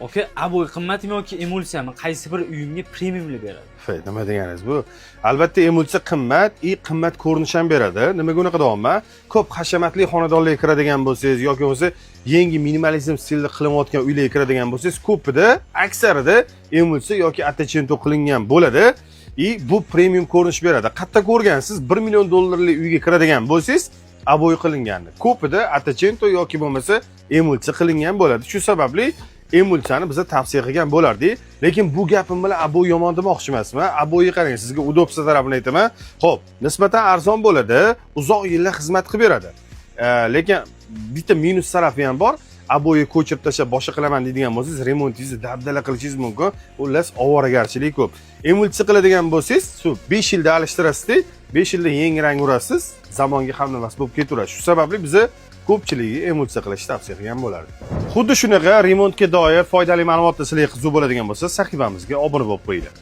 Aka, abo'y qimmatmi yoki emulsiyami? Qaysi bir uyimga premiumli beradi? Nima deganingiz bu? Albatta emulsiya qimmat ko'rinish ham beradi. Nimaga unaqa deyapman? Ko'p hashamatli xonadonlarga kiradigan bo'lsangiz yoki bo'lmasa yangi minimalizm stilda qilinayotgan uylarga kiradigan bo'lsangiz, ko'pida, aksarida emulsiya yoki attachento qilingan bo'ladi. Bu premium ko'rinish beradi. Qayerda ko'rgansiz 1 million dollarlik uyga kiradigan bo'lsangiz, abo'y qilingandir. Ko'pida attachento yoki bo'lmasa emulsiya qilingan bo'ladi. Shu sababli emulsiyani biza tavsiya qilgan bo'lardik. Lekin bu gapim bilan abo'y yomon demoqchi emasman. Abo'yga qarang, sizga udobsiz tarafini aytaman. Xo'p, nisbatan arzon bo'ladi, uzoq yillar xizmat qilib beradi. Lekin bitta minus tarafi ham bor. Abo'yga ko'chirib tashlab boshqa qilaman deydigan bo'lsangiz, remontingizni dabdala qilishingiz mumkin. Xullas, ovoragarchilik ko'p. Emulsiya qiladigan bo'lsangiz, shu 5 yilda alishtirasiz, 5 yilda yangi rang urasiz, zamonga hamnafas bo'lib ketaveradi. Shu sababli biza ko'pchiligi emulsiya qilishni tavsiya qilgan bo'lardi. Xuddi shunaqa remontga doir foydali ma'lumotlar sizlarga qiziq bo'ladigan bo'lsa, sahifamizga obuna bo'lib qo'yinglar.